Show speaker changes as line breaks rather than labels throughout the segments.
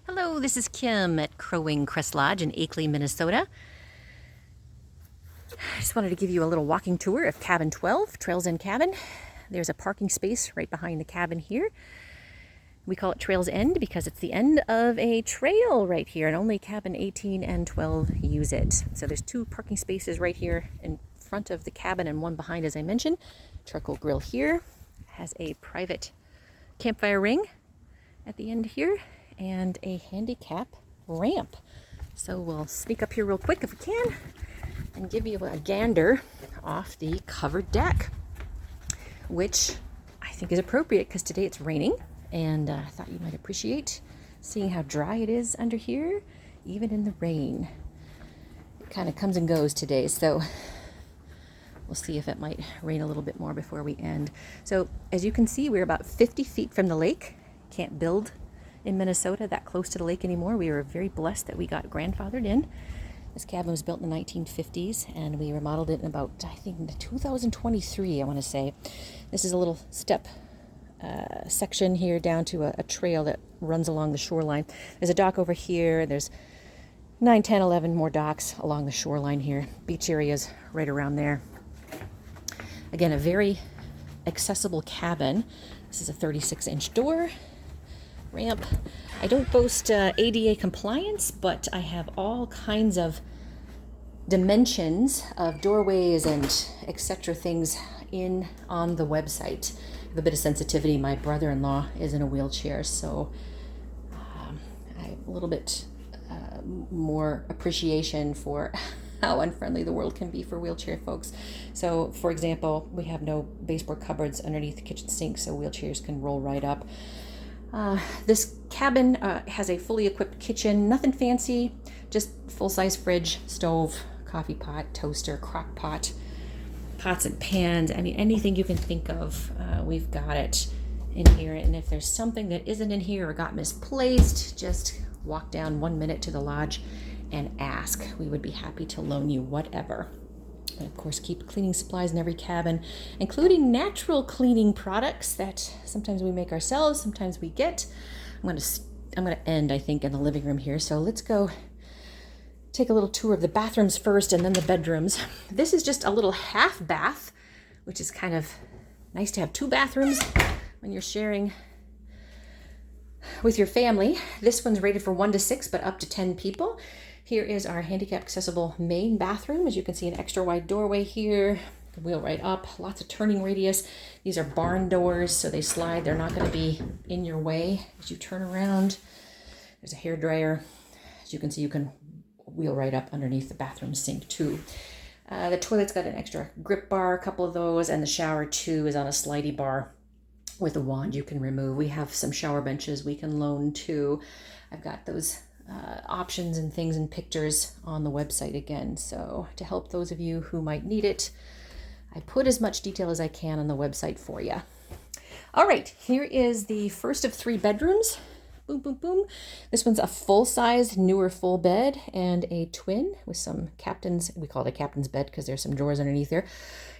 Hello, this is Kim at Crow Wing Crest Lodge in Akeley, Minnesota. I just wanted to give you a little walking tour of Cabin 12, Trails End Cabin. There's a parking space right behind the cabin here. We call it Trails End because it's the end of a trail right here, and only cabin 18 and 12 use it. So there's two parking spaces right here in front of the cabin and one behind, as I mentioned. Charcoal grill here has a private campfire ring at the end here and a handicap ramp. So we'll sneak up here real quick if we can and give you a gander off the covered deck, which I think is appropriate because today it's raining, and I thought you might appreciate seeing how dry it is under here, even in the rain. It kind of comes and goes today, so we'll see if it might rain a little bit more before we end. So as you can see, we're about 50 feet from the lake. Can't build in Minnesota that close to the lake anymore. We were very blessed that we got grandfathered in. This cabin was built in the 1950s, and we remodeled it in about, I think, 2023, I want to say. This is a little step section here down to a trail that runs along the shoreline. There's a dock over here. There's 9, 10, 11 more docks along the shoreline here. Beach areas right around there. Again, a very accessible cabin. This is a 36-inch door. Ramp. I don't boast ADA compliance, but I have all kinds of dimensions of doorways and etc. things on the website. I have a bit of sensitivity. My brother-in-law is in a wheelchair, so I have a little bit more appreciation for how unfriendly the world can be for wheelchair folks. So, for example, we have no baseboard cupboards underneath the kitchen sink, so wheelchairs can roll right up. This cabin has a fully equipped kitchen, nothing fancy, just full-size fridge, stove, coffee pot, toaster, crock pot, pots and pans. I mean, anything you can think of, we've got it in here. And if there's something that isn't in here or got misplaced, just walk down 1 minute to the lodge and ask. We would be happy to loan you whatever. And of course, keep cleaning supplies in every cabin, including natural cleaning products that sometimes we make ourselves, sometimes we get. I'm gonna end, I think, in the living room here. So let's go take a little tour of the bathrooms first and then the bedrooms. This is just a little half bath, which is kind of nice to have two bathrooms when you're sharing with your family. This one's rated for 1 to 6, but up to 10 people. Here is our handicap accessible main bathroom. As you can see, an extra wide doorway here. Wheel right up, lots of turning radius. These are barn doors, so they slide. They're not going to be in your way as you turn around. There's a hair dryer. As you can see, you can wheel right up underneath the bathroom sink too. The toilet's got an extra grip bar, a couple of those, and the shower too is on a slidey bar with a wand you can remove. We have some shower benches we can loan too. I've got those options and things and pictures on the website again. So to help those of you who might need it, I put as much detail as I can on the website for you. All right, here is the first of 3 bedrooms. Boom, boom, boom. This one's a full-size, newer full bed and a twin with some captain's, we call it a captain's bed because there's some drawers underneath there.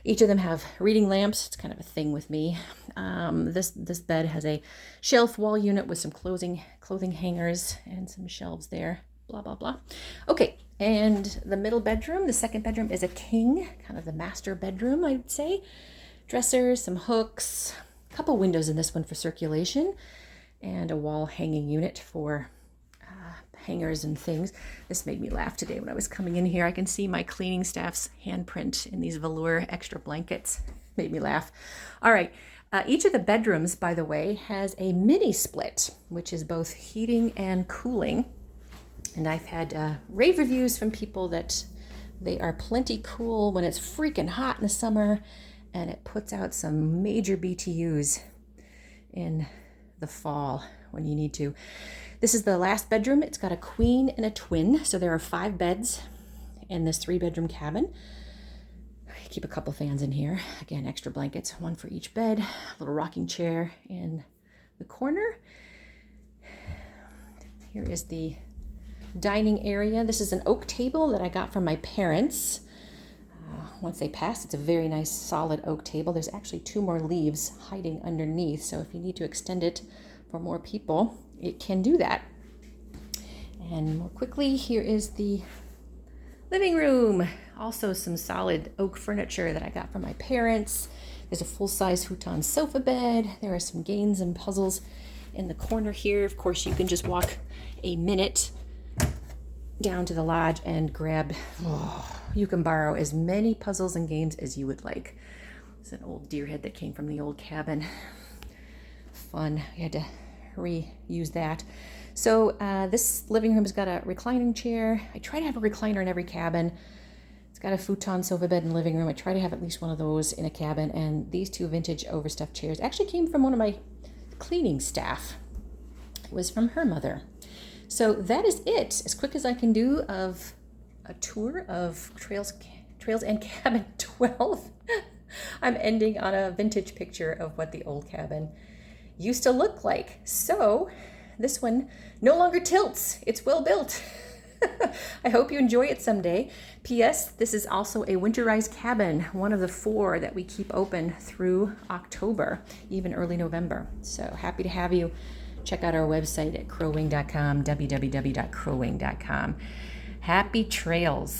Each of them have reading lamps. It's kind of a thing with me. This bed has a shelf wall unit with some clothing hangers and some shelves there. Blah, blah, blah. Okay, and the middle bedroom, the second bedroom, is a king, kind of the master bedroom, I'd say. Dressers, some hooks, a couple windows in this one for circulation, and a wall hanging unit for hangers and things. This made me laugh today when I was coming in here. I can see my cleaning staff's handprint in these velour extra blankets. Made me laugh. All right. Each of the bedrooms, by the way, has a mini split, which is both heating and cooling. And I've had rave reviews from people that they are plenty cool when it's freaking hot in the summer, and it puts out some major BTUs in the fall when you need to. This is the last bedroom. It's got a queen and a twin, so there are 5 beds in this 3-bedroom cabin. I keep a couple fans in here. Again, extra blankets, one for each bed. A little rocking chair in the corner. Here is the dining area. This is an oak table that I got from my parents. Once they passed, it's a very nice solid oak table. There's actually 2 more leaves hiding underneath, so if you need to extend it for more people, it can do that. And more quickly, here is the living room. Also some solid oak furniture that I got from my parents. There's a full-size futon sofa bed. There are some games and puzzles in the corner here. Of course, you can just walk a minute down to the lodge and grab, you can borrow as many puzzles and games as you would like. It's an old deer head that came from the old cabin. Fun. I had to reuse that. So this living room has got a reclining chair. I try to have a recliner in every cabin. It's got a futon sofa bed in the living room. I try to have at least one of those in a cabin. And these two vintage overstuffed chairs actually came from one of my cleaning staff. It was from her mother. So that is it, as quick as I can do, of a tour of Trails and Cabin 12. I'm ending on a vintage picture of what the old cabin used to look like. So this one no longer tilts. It's well built. I hope you enjoy it someday. P.S. This is also a winterized cabin, one of the 4 that we keep open through October, even early November. So happy to have you. Check out our website at crowwing.com, www.crowwing.com. Happy trails.